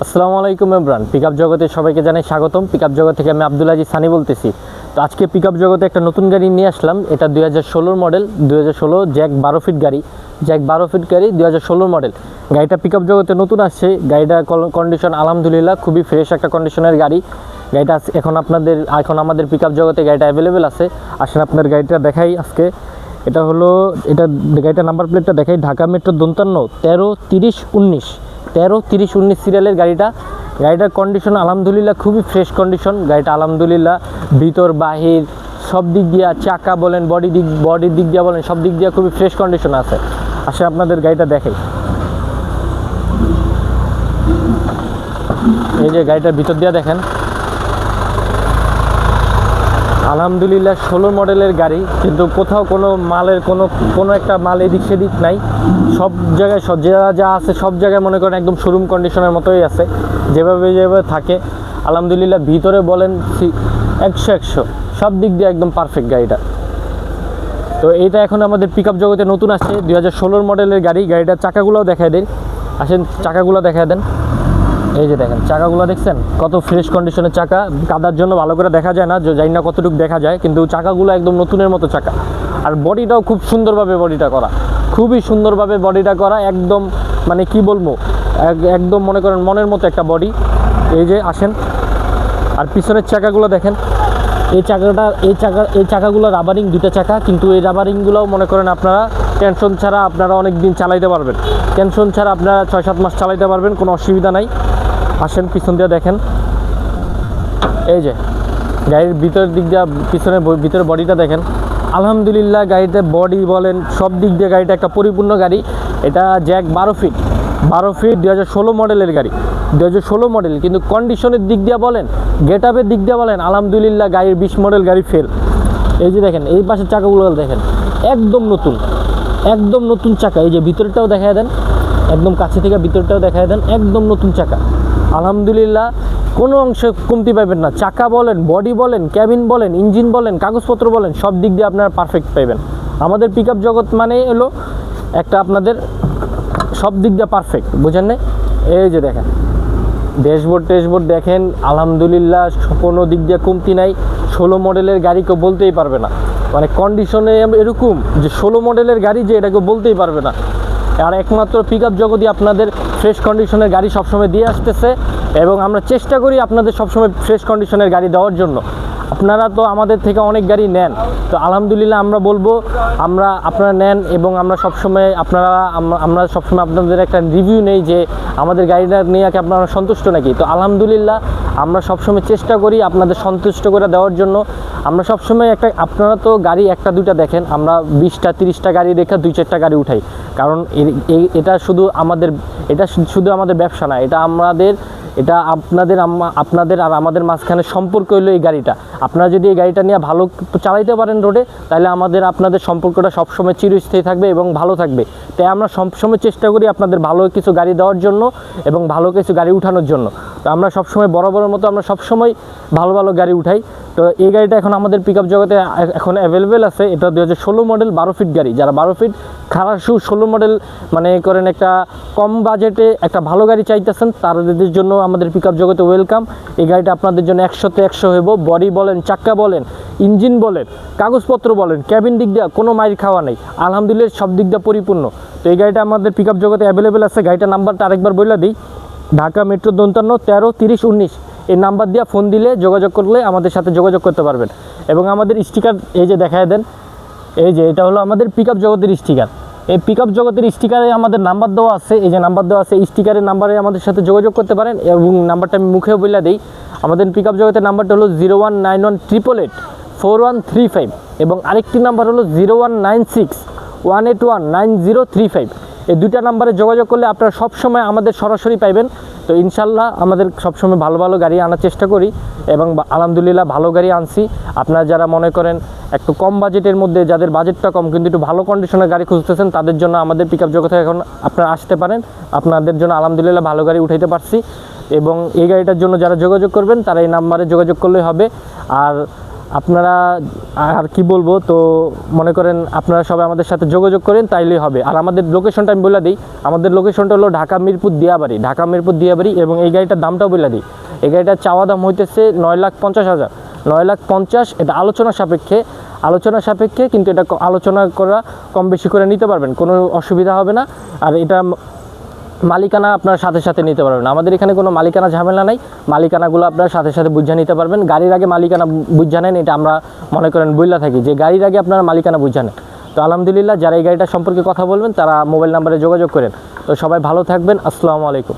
আসসালামু আলাইকুম এমরান। পিকআপ জগতে সবাইকে জানাই স্বাগতম। পিকআপ জগৎ থেকে আমি আব্দুল আজিজ সানি বলতেছি। তো আজকে পিকআপ জগতে একটা নতুন গাড়ি নিয়ে আসলাম। এটা 2016 মডেল, 2016 জ্যাক 12 ফিট গাড়ি। জ্যাক 12 ফিট গাড়ি 2016 মডেল। গাড়িটা পিকআপ জগতে নতুন আসছে। গাড়িটার কন্ডিশন আলহামদুলিল্লাহ খুবই ফ্রেশ একটা কন্ডিশনের গাড়ি। গাড়িটা এখন আমাদের পিকআপ জগতে গাড়িটা অ্যাভেলেবেল আছে। আসেন আপনার গাড়িটা দেখাই আজকে। এটা গাড়িটার নাম্বার প্লেটটা দেখাই, ঢাকা মেট্রো 53 133019 সিরিয়ালের গাড়িটার কন্ডিশন আলহামদুলিল্লাহ খুবই ফ্রেশ কন্ডিশন। গাড়িটা আলহামদুলিল্লাহ ভিতর বাহির সব দিক দিয়ে, চাকা বলেন বডির দিক দিয়ে বলেন, সব দিক দিয়ে খুবই ফ্রেশ কন্ডিশন আছে। আসে আপনাদের গাড়িটা দেখাই। এই যে গাড়িটার ভিতর দিয়ে দেখেন, আলহামদুলিল্লাহ 16 মডেলের গাড়ি, কিন্তু কোথাও কোনো একটা মাল এদিক সেদিক নাই। সব জায়গায় যা আছে সব জায়গায় মনে করেন একদম শোরুম কন্ডিশনের মতোই আছে, যেভাবে থাকে। আলহামদুলিল্লাহ ভিতরে বলেন 100 সব দিক দিয়ে একদম পারফেক্ট গাড়িটা। তো এইটা এখন আমাদের পিকআপ জগতে নতুন আসছে, 2016 মডেলের গাড়ি। গাড়িটার চাকাগুলোও দেখায় দেন। আসেন চাকাগুলো দেখায় দেন। এই যে দেখেন চাকাগুলো দেখছেন কত ফ্রেশ কন্ডিশনের চাকা। কাদার জন্য ভালো করে দেখা যায় না, জানি না কতটুকু দেখা যায়, কিন্তু চাকাগুলো একদম নতুনের মতো চাকা। আর বডিটাও খুব সুন্দরভাবে খুবই সুন্দরভাবে বডিটা করা। একদম মানে কি বলবো, একদম মনে করেন মনের মতো একটা বডি। এই যে আসেন, আর পিছনের চাকাগুলো দেখেন। এই চাকাগুলো রাবারিং, দুটো চাকা, কিন্তু এই রাবারিংগুলোও মনে করেন আপনারা টেনশন ছাড়া আপনারা অনেক দিন চালাইতে পারবেন। টেনশন ছাড়া আপনারা 6-7 মাস চালাইতে পারবেন, কোনো অসুবিধা নাই। আসেন পিছন দিয়ে দেখেন। এই যে গাড়ির ভিতরে বডিটা দেখেন। আলহামদুলিল্লাহ গাড়িতে বডি বলেন সব দিক দিয়ে গাড়িটা একটা পরিপূর্ণ গাড়ি। এটা জ্যাক 12 ফিট 2016 মডেলের গাড়ি। 2016 মডেল, কিন্তু কন্ডিশনের দিক দিয়ে বলেন, গেট আপের দিক দিয়ে বলেন, আলহামদুলিল্লাহ গাড়ির 20 মডেল গাড়ি ফেল। এই যে দেখেন এই পাশের চাকাগুলো দেখেন, একদম নতুন চাকা। এই যে ভিতরটাও দেখায় দেন, একদম কাছে থেকে ভিতরটাও দেখায় দেন, একদম নতুন চাকা। আলহামদুলিল্লাহ কোনো অংশে কমতি পাবেন না। চাকা বলেন, বডি বলেন, ক্যাবিন বলেন, ইঞ্জিন বলেন, কাগজপত্র বলেন, সব দিক দিয়ে আপনারা পারফেক্ট পাবেন। আমাদের পিকআপ জগৎ মানে হলো একটা আপনাদের সব দিক দিয়ে পারফেক্ট, বুঝেন না? এই যে দেখেন ড্যাশবোর্ড দেখেন, আলহামদুলিল্লাহ কোনো দিক দিয়ে কমতি নাই। 16 মডেলের গাড়ি কেউ বলতেই পারবে না, মানে কন্ডিশনে এরকম যে 16 মডেলের গাড়ি যে এটা কেউ বলতেই পারবে না। আর একমাত্র পিকআপ জগৎই আপনাদের ফ্রেশ কন্ডিশনের গাড়ি সবসময় দিয়ে আসতেছে, এবং আমরা চেষ্টা করি আপনাদের সবসময় ফ্রেশ কন্ডিশনের গাড়ি দেওয়ার জন্য। আপনারা তো আমাদের থেকে অনেক গাড়ি নেন, তো আলহামদুলিল্লাহ আমরা বলবো আপনারা নেন, এবং আমরা সবসময় আপনাদের একটা রিভিউ নেই যে আমাদের গাড়িটা নিয়ে আপনারা সন্তুষ্ট নাকি। তো আলহামদুলিল্লাহ আমরা সবসময় চেষ্টা করি আপনাদের সন্তুষ্ট করে দেওয়ার জন্য। আমরা সবসময় আপনারা তো গাড়ি একটা দুইটা দেখেন, আমরা 20টা 30টা গাড়ি দেখে 2-4টা গাড়ি উঠাই, কারণ এটা শুধু আমাদের ব্যবসা না, এটা আপনাদের আর আমাদের মাঝখানে সম্পর্ক হলো এই গাড়িটা। আপনারা যদি এই গাড়িটা নিয়ে ভালো চালাইতে পারেন রোডে, তাহলে আপনাদের সম্পর্কটা সবসময় চিরস্থায়ী থাকবে এবং ভালো থাকবে। তাই আমরা সবসময় চেষ্টা করি আপনাদের ভালো কিছু গাড়ি দেওয়ার জন্য এবং ভালো কিছু গাড়ি উঠানোর জন্য। তো আমরা সবসময় বরাবরের মতো আমরা সবসময় ভালো গাড়ি উঠাই। তো এই গাড়িটা এখন আমাদের পিকআপ জগতে এখন অ্যাভেলেবেল আছে। এটা 2016 মডেল 12 ফিট গাড়ি। যারা 12 ফিট খারাসু 16 মডেল মানে করেন একটা কম বাজেটে একটা ভালো গাড়ি চাইতেছেন, তাদের জন্য আমাদের পিকআপ জগতে ওয়েলকাম। এই গাড়িটা আপনাদের জন্য 100তে 100 হইব। বডি বলেন, চাক্কা বলেন, ইঞ্জিন বলেন, কাগজপত্র বলেন, ক্যাবিন দিক দিয়ে কোনো মাইর খাওয়া নেই, আলহামদুলিল্লাহ সব দিক দিয়ে পরিপূর্ণ। তো এই গাড়িটা আমাদের পিকআপ জগতে অ্যাভেলেবেল আছে। গাড়িটার নাম্বারটা আরেকবার বলে দিই, ঢাকা মেট্রো 53 133019। এই নাম্বার দিয়ে ফোন দিলে যোগাযোগ করলে আমাদের সাথে যোগাযোগ করতে পারবেন। এবং আমাদের স্টিকার এই যে দেখায় দেন, এই যে এটা হলো আমাদের পিকআপ জগতের স্টিকার। এই পিকআপ জগতের স্টিকারে আমাদের নাম্বার দেওয়া আছে, এই যে নাম্বার দেওয়া আছে, এই স্টিকারের নাম্বারে আমাদের সাথে যোগাযোগ করতে পারেন। এবং নাম্বারটা আমি মুখে বলে দিই, আমাদের পিকআপ জগতের নাম্বারটা হলো 01918884135, এবং আরেকটি নাম্বার হলো 01961819035। এই দুইটা নাম্বারে যোগাযোগ করলে আপনারা সবসময় আমাদের সরাসরি পাইবেন। তো ইনশাল্লাহ আমাদের সবসময় ভালো গাড়ি আনার চেষ্টা করি, এবং আলহামদুলিল্লাহ ভালো গাড়ি আনছি। আপনারা যারা মনে করেন একটু কম বাজেটের মধ্যে, যাদের বাজেটটা কম কিন্তু একটু ভালো কন্ডিশনের গাড়ি খুঁজতেছেন, তাদের জন্য আমাদের পিকআপ জগতে এখন আপনারা আসতে পারেন। আপনাদের জন্য আলহামদুলিল্লাহ ভালো গাড়ি উঠাইতে পারছি। এবং এই গাড়িটার জন্য যারা যোগাযোগ করবেন তারা এই নাম্বারে যোগাযোগ করলেই হবে। আর আপনারা আর কি বলবো, তো মনে করেন আপনারা সবাই আমাদের সাথে যোগাযোগ করেন তাইলেই হবে। আর আমাদের লোকেশনটা আমি বলে দিই, আমাদের লোকেশনটা হলো ঢাকা মিরপুর দিয়াবাড়ি, ঢাকা মিরপুর দিয়াবাড়ি। এবং এই গাড়িটার দামটাও বলে দিই, এই গাড়িটার চাওয়া দাম হইতেছে 9,50,000, 9,50,000। এটা আলোচনা সাপেক্ষে, কিন্তু এটা আলোচনা করা কম বেশি করে নিতে পারবেন, কোনো অসুবিধা হবে না। আর এটা মালিকানা আপনার সাথে সাথে নিতে পারবেন, আমাদের এখানে কোনো মালিকানা ঝামেলা নাই, মালিকানাগুলো আপনার সাথে সাথে বুঝে নিতে পারবেন। গাড়ির আগে মালিকানা বুঝে নেন, এটা আমরা মনে করেন বইলা থাকি যে গাড়ির আগে আপনারা মালিকানা বুঝে নেন। তো আলহামদুলিল্লাহ, যারা এই গাড়িটা সম্পর্কে কথা বলবেন তারা মোবাইল নাম্বারে যোগাযোগ করেন। তো সবাই ভালো থাকবেন, আসসালামু আলাইকুম।